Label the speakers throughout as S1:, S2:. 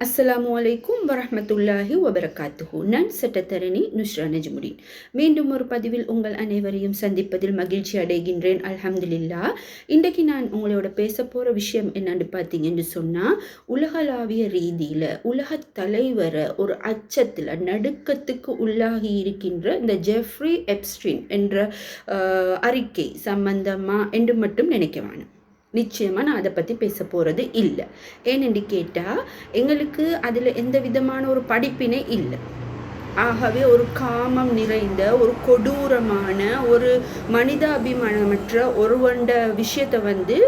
S1: அஸ்ஸலாமு அலைக்கும் வரஹ்மத்துல்லாஹி வபரகாத்துஹு. நான் சட்டத்தரணி நுஸ்ரா நஜ்முடீன். மீண்டும் ஒரு பதிவில் உங்கள் அனைவரையும் சந்திப்பதில் மகிழ்ச்சி அடைகின்றேன். அல்ஹம்துலில்லாஹ். இன்றைக்கு நான் உங்களோட பேச போகிற விஷயம் என்னன்னு பார்த்தீங்கன்னு சொன்னால், உலகளாவிய ரீதியில் உலக தலைவரை ஒரு அச்சத்தில் நடுக்கத்துக்கு உள்ளாகி இருக்கின்ற இந்த ஜெஃப்ரி எப்ஸ்டீன் என்ற அறிக்கை சம்பந்தமாக என்று மட்டும் நினைக்க வேணும். நிச்சயமாக நான் அதை பற்றி பேச போகிறது இல்லை. ஏனென்று கேட்டால் எங்களுக்கு அதில் எந்த விதமான ஒரு படிப்பினை இல்லை. ஆகவே ஒரு காமம் நிறைந்த ஒரு கொடூரமான ஒரு மனிதாபிமானமற்ற ஒருவண்ட விஷயத்தை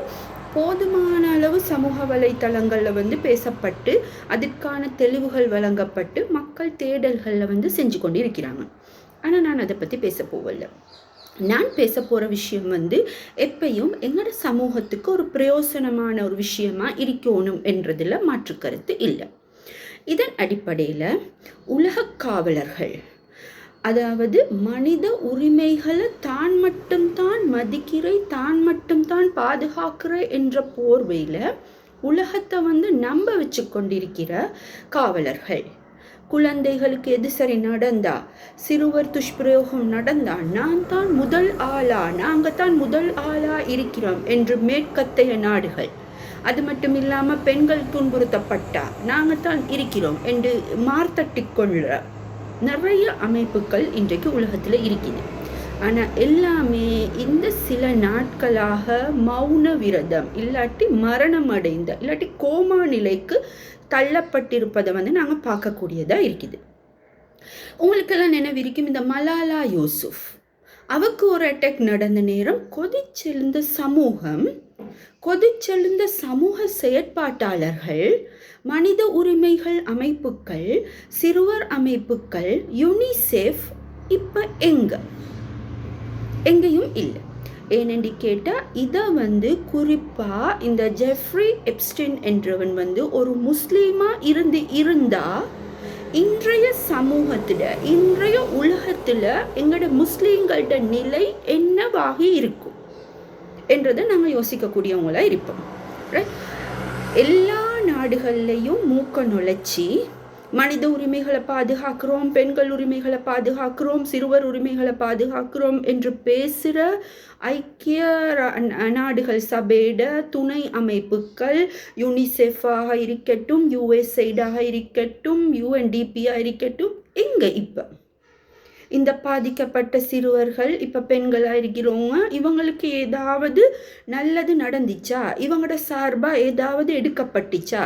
S1: போதுமான அளவு சமூக வலைத்தளங்களில் பேசப்பட்டு அதற்கான தெளிவுகள் வழங்கப்பட்டு மக்கள் தேடல்களில் செஞ்சு கொண்டு இருக்கிறாங்க. ஆனால் நான் அதை பற்றி பேச போகலை. நான் பேச போகிற விஷயம் எப்பையும் எங்களோட சமூகத்துக்கு ஒரு பிரயோசனமான ஒரு விஷயமா இருக்கணும் என்றதில் மாற்று கருத்து இல்லை. இதன் அடிப்படையில் உலக காவலர்கள், அதாவது மனித உரிமைகளை தான் மட்டும்தான் மதிக்கிற, தான் மட்டும்தான் பாதுகாக்கிற என்ற போர்வையில் உலகத்தை நம்ப வச்சு கொண்டிருக்கிற காவலர்கள், குழந்தைகளுக்கு எது சரி நடந்தா, சிறுவர் துஷ்பிரயோகம் நடந்தா நான் தான் முதல் ஆளா, நாங்கள் தான் முதல் ஆளா இருக்கிறோம் என்று மேற்கத்தைய நாடுகள், அது மட்டும் இல்லாமல் பெண்கள் துன்புறுத்தப்பட்டா நாங்கள் தான் இருக்கிறோம் என்று மார்த்தட்டி கொள்கிற நிறைய அமைப்புகள் இன்றைக்கு உலகத்தில் இருக்குது. ஆனால் எல்லாமே இந்த சில நாட்களாக மௌன விரதம் இல்லாட்டி மரணம் அடைந்த இல்லாட்டி கோமா நிலைக்கு தள்ளப்பட்டிருப்பதை நாங்கள் பார்க்கக்கூடியதாக இருக்குது. உங்களுக்கெல்லாம் நினைவிருக்கும் இந்த மலாலா யூசுஃப், அவருக்கு ஒரு அட்டாக் நடந்த நேரம் கொதிச்செழுந்த சமூக செயற்பாட்டாளர்கள், மனித உரிமைகள் அமைப்புகள், சிறுவர் அமைப்புகள், யுனிசெஃப் இப்போ எங்கேயும் இல்லை. ஏனென்று கேட்டால் இதை குறிப்பாக இந்த ஜெஃப்ரி எப்ஸ்டீன் என்றவன் ஒரு முஸ்லீமாக இருந்தால் இன்றைய சமூகத்தில், இன்றைய உலகத்தில் எங்களோட முஸ்லீம்களோட நிலை என்னவாக இருக்கும் என்றதை நாங்கள் யோசிக்கக்கூடியவங்களாக இருப்போம். எல்லா நாடுகள்லையும் மூக்க நுழைச்சி மனித உரிமைகளை பாதுகாக்கிறோம், பெண்கள் உரிமைகளை பாதுகாக்கிறோம், சிறுவர் உரிமைகளை பாதுகாக்கிறோம் என்று பேசுகிற ஐக்கிய நாடுகள் சபையிட துணை அமைப்புகள், யுனிசெஃபாக இருக்கட்டும், யுஎஸ்ஐடாக இருக்கட்டும், யுஎன்டிபியாக இருக்கட்டும், எங்கே இப்போ இந்த பாதிக்கப்பட்ட சிறுவர்கள், இப்போ பெண்களாக இருக்கிறவங்க, இவங்களுக்கு ஏதாவது நல்லது நடந்துச்சா, இவங்களோட சார்பாக ஏதாவது எடுக்கப்பட்டுச்சா?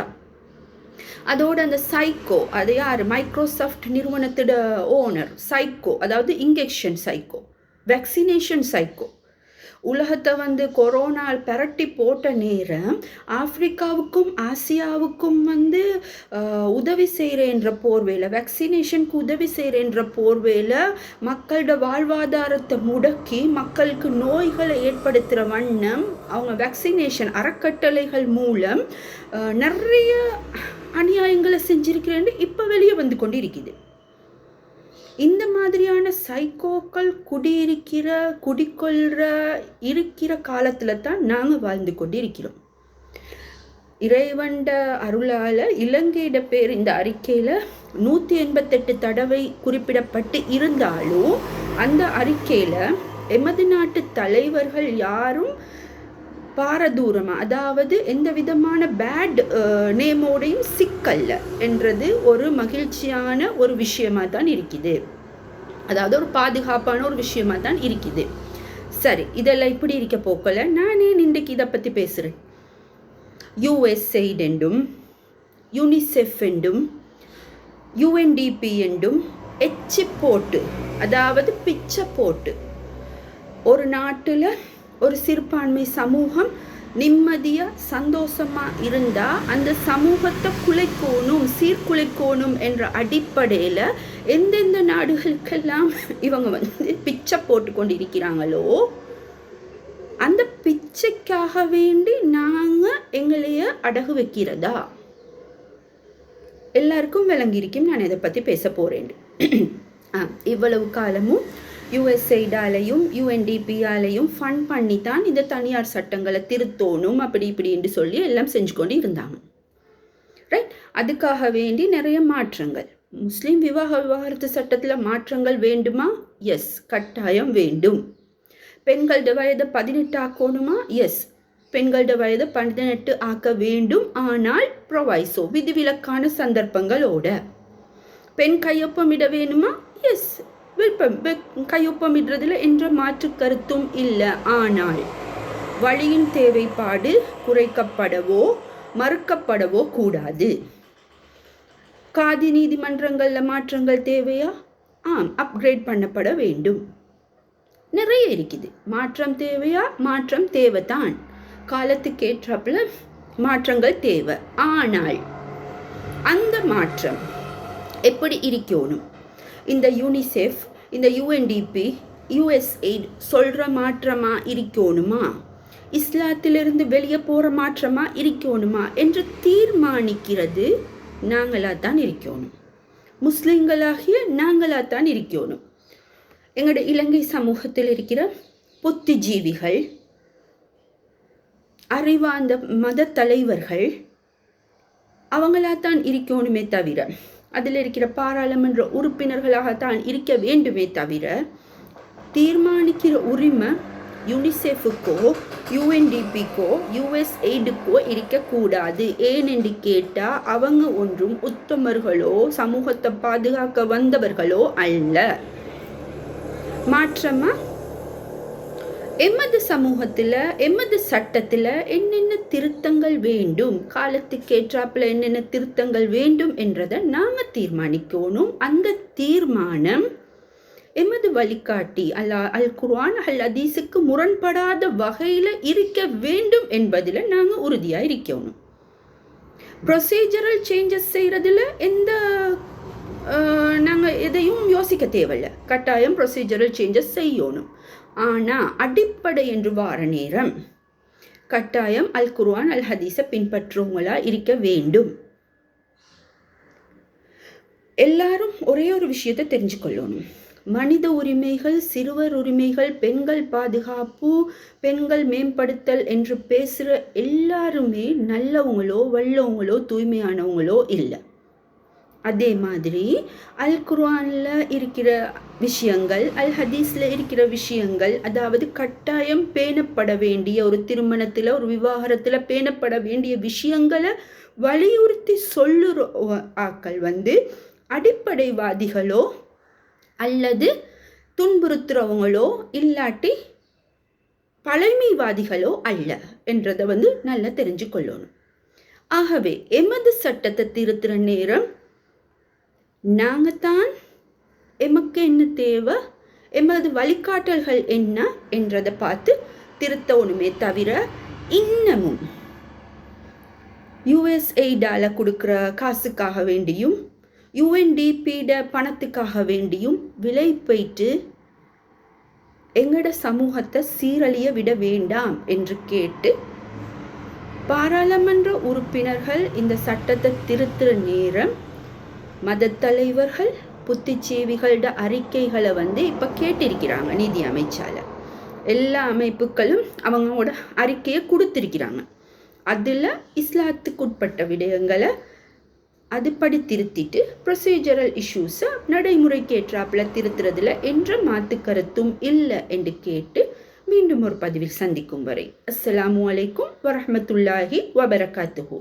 S1: அதோட அந்த சைக்கோ, அது யார், மைக்ரோசாஃப்ட் நிறுவனத்தோட ஓனர் சைக்கோ, அதாவது இன்ஜெக்ஷன் சைக்கோ, வேக்சினேஷன் சைக்கோ, உலகத்தை கொரோனா பரட்டி போட்ட நேரம் ஆப்பிரிக்காவுக்கும் ஆசியாவுக்கும் உதவி செய்கிறேன்ற போர்வேல, வேக்சினேஷனுக்கு உதவி செய்கிறேன்ற போர்வேல மக்களோட வாழ்வாதாரத்தை முடக்கி மக்களுக்கு நோய்களை ஏற்படுத்துகிற வண்ணம் அவங்க வேக்சினேஷன் அறக்கட்டளைகள் மூலம் நிறைய அநியாயங்களை செஞ்சிருக்கிறேன்னு இப்போ வெளியே கொண்டு இருக்குது. இந்த மாதிரியான சைக்கோக்கள் குடிக்கொள்கிற இருக்கிற காலத்தில் தான் நாங்கள் வாழ்ந்து கொண்டு இருக்கிறோம். இறைவண்ட அருளால் இலங்கையிட பேர் இந்த அறிக்கையில் 188 தடவை குறிப்பிடப்பட்டு இருந்தாலும் அந்த அறிக்கையில் எமது நாட்டு தலைவர்கள் யாரும் பாரதூரமாக, அதாவது எந்த விதமான பேட் நேமோடையும் சிக்கல்ல என்றது ஒரு மகிழ்ச்சியான ஒரு விஷயமாக தான் இருக்குது. அதாவது ஒரு பாதுகாப்பான ஒரு விஷயமாக தான் இருக்குது. சரி, இதெல்லாம் இப்படி இருக்க போக்கல நானே இன்றைக்கு இதை பற்றி பேசுகிறேன். யுஎஸ்ஐட் என்றும் யுனிசெஃப் என்றும் யுஎன்டிபி என்றும் எச்சி போட்டு, அதாவது பிச்சை போட்டு ஒரு நாட்டில் ஒரு சிறுபான்மை சமூகம் நிம்மதியாக சந்தோஷமாக இருந்தால் அந்த சமூகத்தை குலைக்கணும், சீர்குலைக்கணும் என்ற அடிப்படையில் எந்தெந்த நாடுகளுக்கெல்லாம் இவங்க பிச்சை போட்டு கொண்டு இருக்கிறாங்களோ அந்த பிச்சைக்காக வேண்டி நாங்கள் எங்களைய அடகு வைக்கிறதா? எல்லாருக்கும் விளங்கியிருக்கும் நான் இதை பற்றி பேச போகிறேன். இவ்வளவு காலமும் யுஎஸ்ஐடாலையும் யுஎன்டிபியாலையும் ஃபண்ட் பண்ணி தான் இந்த தனியார் சட்டங்களை திருத்தோணும் அப்படி இப்படி என்று சொல்லி எல்லாம் செஞ்சு கொண்டு இருந்தாங்க. ரைட். அதுக்காக வேண்டி நிறைய மாற்றங்கள். முஸ்லீம் விவாகரத்து சட்டத்தில் மாற்றங்கள் வேண்டுமா? எஸ், கட்டாயம் வேண்டும். பெண்களோட வயதை 18 ஆக்கணுமா? எஸ், பெண்களோட வயதை 18 ஆக்க வேண்டும். ஆனால் ப்ரொவைசோ, விதிவிலக்கான சந்தர்ப்பங்களோட. பெண் கையொப்பமிட வேணுமா? எஸ், விருப்பம், கையொப்பமிடுறதுல என்ற மாற்று கருத்தும் இல்லை. ஆனால் வழியின் தேவைப்பாடு குறைக்கப்படவோ மறுக்கப்படவோ கூடாது. காதி நீதிமன்றங்களில் மாற்றங்கள் தேவையா? ஆம், அப்கிரேட் பண்ணப்பட வேண்டும். நிறைய இருக்குது. மாற்றம் தேவையா? மாற்றம் தேவைதான். காலத்துக்கு ஏற்றாப்புல மாற்றங்கள் தேவை. ஆனால் அந்த மாற்றம் எப்படி இருக்கணும்? இந்த யூனிசெஃப், இந்த யுஎன்டிபி, யுஎஸ்எய்ட் சொல்கிற மாற்றமாக இருக்கணுமா? இஸ்லாத்திலிருந்து வெளியே போகிற மாற்றமாக இருக்கணுமா என்று தீர்மானிக்கிறது நாங்களாக தான் இருக்கணும். முஸ்லிம்களாகிய நாங்களாக தான் இருக்கணும். எங்களோட இலங்கை சமூகத்தில் இருக்கிற புத்திஜீவிகள், அறிவார்ந்த மத தலைவர்கள் அவங்களாத்தான் இருக்கணுமே தவிர, அதில் இருக்கிற பாராளுமன்ற உறுப்பினர்களாகத்தான் இருக்க வேண்டுமே தவிர, தீர்மானிக்கிற உரிமை யூனிசெஃபுக்கோ யுஎன்டிபிக்கோ யுஎஸ்எய்டுக்கோ இருக்கக்கூடாது. ஏனென்று கேட்டால் அவங்க ஒன்றும் உத்தமர்களோ சமூகத்தை பாதுகாக்க வந்தவர்களோ அல்ல. மாற்றமா எமது சமூகத்தில் எமது சட்டத்தில் என்னென்ன திருத்தங்கள் வேண்டும், காலத்துக்கு ஏற்றாப்புல என்னென்ன திருத்தங்கள் வேண்டும் என்றதை நாங்கள் தீர்மானிக்கணும். அந்த தீர்மானம் எமது வழிகாட்டி அல் குர்ஆன் அல் ஹதீஸுக்கு முரண்படாத வகையில் இருக்க வேண்டும் என்பதில் நாங்கள் உறுதியாக இருக்கணும். ப்ரொசீஜரல் சேஞ்சஸ் செய்கிறதுல எந்த நாங்கள் எதையும் யோசிக்க தேவையில்லை. கட்டாயம் ப்ரொசீஜரல் சேஞ்சஸ் செய்யணும். ஆனால் அடிப்படை என்று வார நேரம் கட்டாயம் அல் குர்ஆன் அல் ஹதீஸை பின்பற்றுவங்களா இருக்க வேண்டும். எல்லாரும் ஒரே ஒரு விஷயத்தை தெரிஞ்சுக்கொள்ளணும். மனித உரிமைகள், சிறுவர் உரிமைகள், பெண்கள் பாதுகாப்பு, பெண்கள் மேம்படுத்தல் என்று பேசுகிற எல்லாருமே நல்லவங்களோ வல்லவங்களோ தூய்மையானவங்களோ இல்லை. அதே மாதிரி அல் குர்ஆனில் இருக்கிற விஷயங்கள், அல் ஹதீஸில் இருக்கிற விஷயங்கள், அதாவது கட்டாயம் பேணப்பட வேண்டிய ஒரு திருமணத்தில் ஒரு விவாகரத்தில் பேணப்பட வேண்டிய விஷயங்களை வலியுறுத்தி சொல்லுற ஆக்கள் அடிப்படைவாதிகளோ அல்லது துன்புறுத்துறவங்களோ இல்லாட்டி பழமைவாதிகளோ அல்ல என்றதை நல்லா தெரிஞ்சு கொள்ளணும். ஆகவே எமது சட்டத்தை திருத்துற நேரம் நாங்கள் தான் எமக்கு என்ன தேவை, எமது வழிகாட்டல்கள் என்ன என்றதை பார்த்து திருத்தணுமே தவிர, இன்னமும் யுஎஸ்எய்டால கொடுக்குற காசுக்காக வேண்டியும் யுஎன்டிபிட பணத்துக்காக வேண்டியும் விலை போயிட்டு எங்களோட சமூகத்தை சீரழிய விட வேண்டாம் என்று கேட்டு பாராளுமன்ற உறுப்பினர்கள் இந்த சட்டத்தை திருத்துற நேரம் மத தலைவர்கள் புத்திஜீவிகளோட அறிக்கைகளை இப்போ கேட்டிருக்கிறாங்க. நீதி அமைச்சால எல்லா அமைப்புகளும் அவங்களோட அறிக்கையை கொடுத்திருக்கிறாங்க. அதில் இஸ்லாத்துக்குட்பட்ட விடயங்களை அதுபடி திருத்திட்டு ப்ரொசீஜரல் இஷ்யூஸை நடைமுறைக்கு ஏற்றாப்புல திருத்துறதுல என்ற மாற்று கருத்தும் இல்லை என்று கேட்டு மீண்டும் ஒரு பதிவில் சந்திக்கும் வரை அஸ்ஸலாமு அலைக்கும் வரஹ்மத்துல்லாஹி வபரகாத்துஹு.